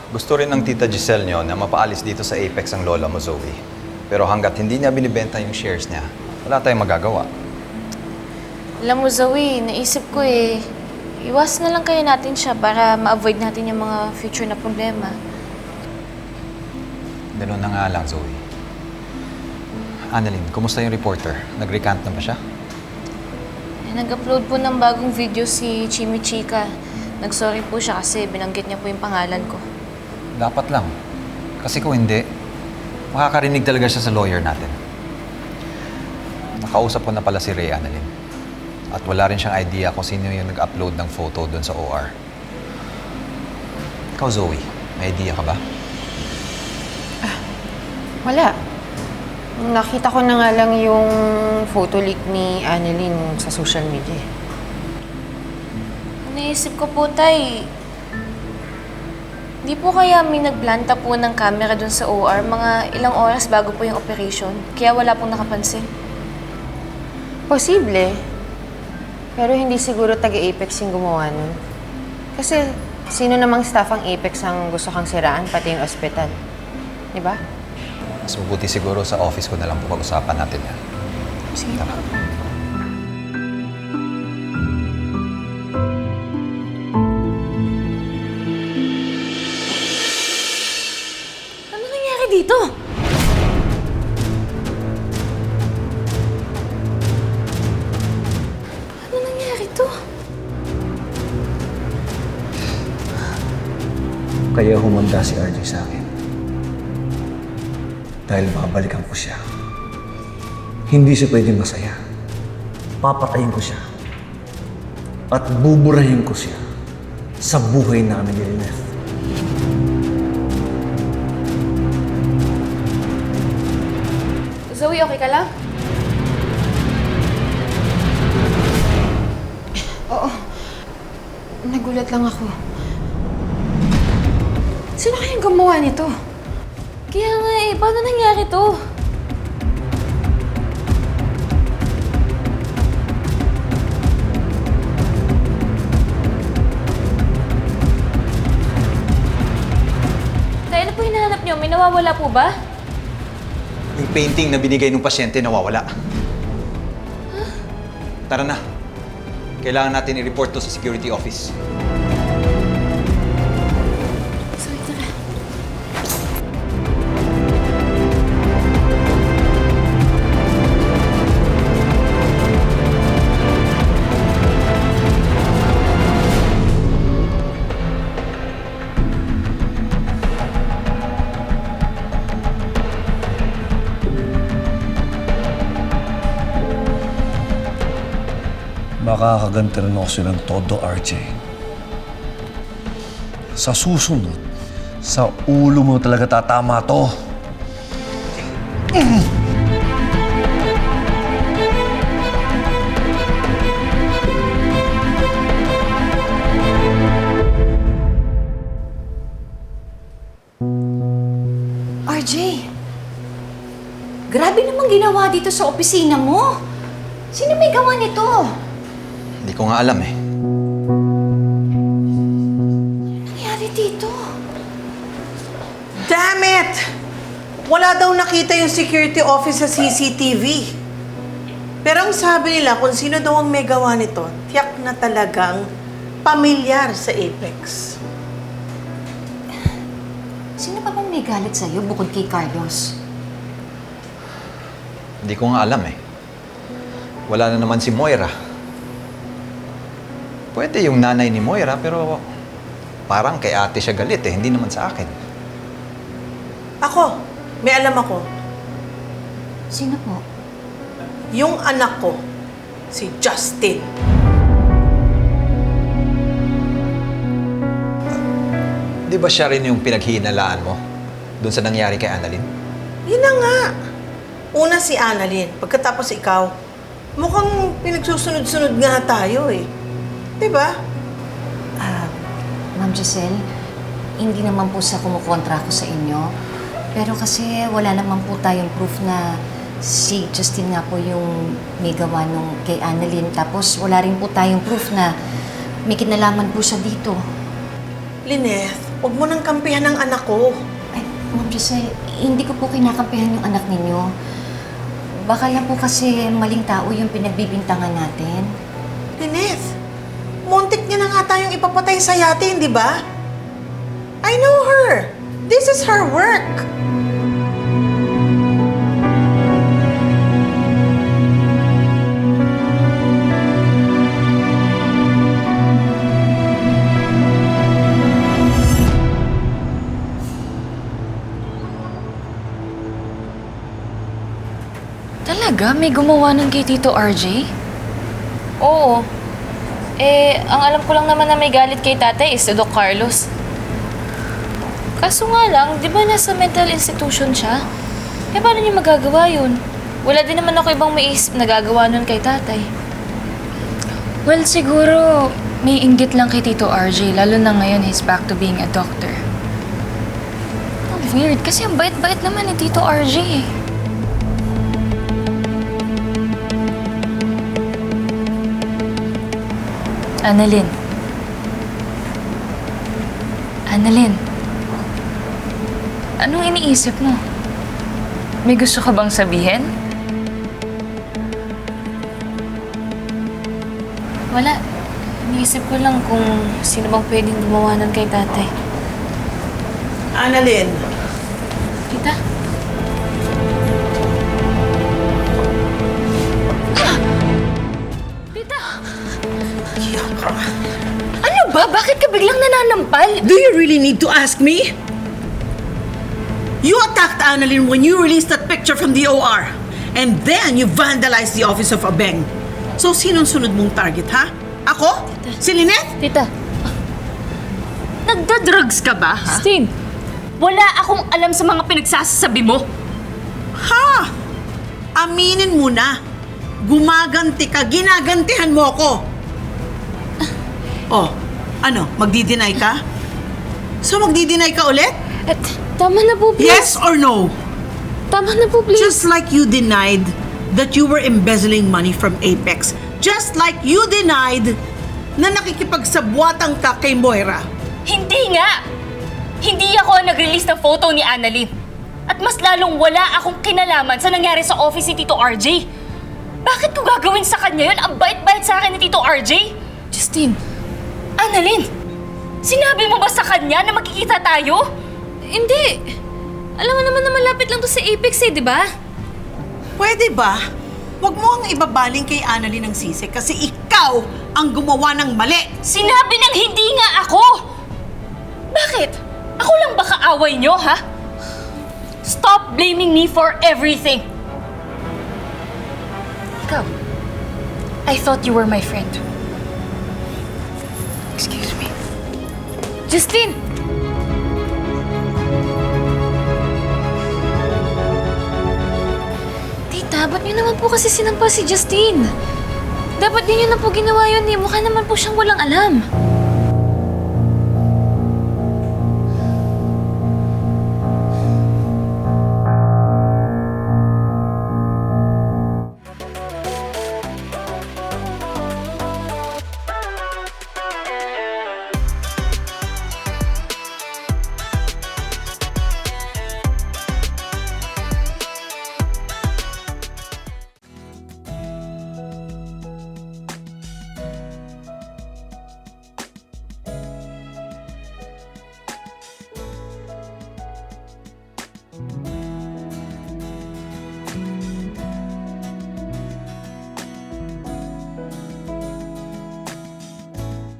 Gusto rin ng tita Giselle nyo na mapaalis dito sa Apex ang lola mo, Zoe. Pero hanggat hindi niya binibenta yung shares niya, wala tayong magagawa. Alam mo, Zoe, naisip ko iwas na lang kaya natin siya para ma-avoid natin yung mga future na problema. Ganun na nga lang, Zoe. Annalyn, kumusta yung reporter? Nag-recant na ba siya? Nag-upload po ng bagong video si Chimichika. Nag-sorry po siya kasi binanggit niya po yung pangalan ko. Dapat lang. Kasi kung hindi, makakarinig talaga siya sa lawyer natin. Nakausap ko na pala si Ray, Annalyn. At wala rin siyang idea kung sino yung nag-upload ng photo doon sa OR. Ikaw, Zoe, may idea ka ba? Wala. Nakita ko na nga lang yung photo leak ni Annalyn sa social media. Naisip ko po, Tay, di po kaya may nagplanta po ng camera dun sa OR mga ilang oras bago po yung operation, kaya wala pong nakapansin? Posible. Pero hindi siguro taga-Apex yung gumawa nun. Kasi sino namang staff ang Apex ang gusto kang siraan, pati yung ospital. Di ba? Mas mabuti siguro sa office ko na lang po pag-usapan natin yan. Sige. Tara. Ano nangyari dito? Ano nangyari to? Kaya humanda si RJ sa akin. Dahil babalikan ko siya. Hindi siya pwedeng masaya. Papatayin ko siya. At buburahin ko siya sa buhay namin ni Lynette. Zoe, okay ka lang? Oo. Nagulat lang ako. Sino kayang gumawa nito? Kaya nga paano nangyari to? Dahil ano po hinahanap niyo? May nawawala po ba? Yung painting na binigay ng pasyente nawawala. Tara na. Kailangan natin i-report to sa security office. Sorry, tara. Makakaganti rin ako silang todo, RJ. Sa susunod, sa ulo mo talaga tatama to. RJ, grabe namang ginawa dito sa opisina mo. Sino may gawa nito? Hindi ko nga alam eh. Nangyari dito? Damn it! Wala daw nakita yung security office sa CCTV. Pero ang sabi nila kung sino daw ang may gawa nito, tiyak na talagang pamilyar sa Apex. Sino pa bang may galit sa'yo bukod kay Carlos? Hindi ko nga alam eh. Wala na naman si Moira. Pwede yung nanay ni Moira, pero parang kay ate siya galit eh, hindi naman sa akin. Ako, may alam ako. Sino po? Yung anak ko, si Justin. Di ba siya rin yung pinaghihinalaan mo doon sa nangyari kay Annalyn? Yun na nga. Una si Annalyn, pagkatapos ikaw. Mukhang pinagsusunod-sunod nga tayo eh. Diba? Ma'am Giselle, hindi naman po sa kumukontra ko sa inyo. Pero kasi wala naman po tayong proof na si Justin nga po yung may gawa nung kay Annalyn. Tapos wala rin po tayong proof na may kinalaman po siya dito. Lynette, Huwag mo nang kampihan ng anak ko. Ay, Ma'am Giselle, hindi ko po kinakampihan yung anak ninyo. Baka lang po kasi maling tao yung pinagbibintangan natin. Lynette, muntik niya na nga tayong ipapatay sa yatin, di ba? I know her. This is her work. Talaga? May gumawa ng kay Tito RJ? Oo. Ang alam ko lang naman na may galit kay tatay is si Doc Carlos. Kaso nga lang, di ba nasa mental institution siya? Paano niya magagawa yun? Wala din naman ako ibang maisip na gagawa nun kay tatay. Well, siguro may inggit lang kay Tito RJ, lalo na ngayon he's back to being a doctor. Oh, weird, kasi ang bait-bait naman ni Tito RJ eh. Annalyn. Annalyn. Anong iniisip mo? May gusto ka bang sabihin? Wala. Iniisip ko lang kung sino bang pwedeng gumawa nun kay tatay. Annalyn, Tita? Ano ba? Bakit ka biglang nananampal? do you really need to ask me? You attacked Annalyn when you released that picture from the OR. And then you vandalized the office of Abeng. So, sinong sunod mong target, ha? Ako? Si Lynette? Tita. Nagda-drugs ka ba, ha? Christine! Wala akong alam sa mga pinagsasabi mo. Ha? Aminin mo na. Gumaganti ka, ginagantihan mo ako. Oh, ano? Magdi-deny ka? So, magdi-deny ka ulit? Tama na po, please. Yes or no? Tama na po, please. Just like you denied that you were embezzling money from Apex. Just like you denied na nakikipagsabwatang ka kay Moira. Hindi nga! Hindi ako ang nag-release ng photo ni Annalyn. At mas lalong wala akong kinalaman sa nangyari sa office ni Tito RJ. Bakit ko gagawin sa kanya yun? Ang bait-bait sa akin ni Tito RJ. Justine. Annalyn, sinabi mo ba sa kanya na magkikita tayo? Hindi. Alam mo naman na malapit lang to sa Apex eh, di ba? Pwede ba? Huwag mo ang ibabaling kay Annalyn ng sisi kasi ikaw ang gumawa ng mali. Sinabi ng hindi nga ako! Bakit? Ako lang ba kaaway nyo, ha? Stop blaming me for everything! Ikaw, I thought you were my friend. Excuse me. Justine! Tita, ba't niyo naman po kasi sinampa si Justine? Dapat din niyo na po ginawa yun eh. Mukha naman po siyang walang alam.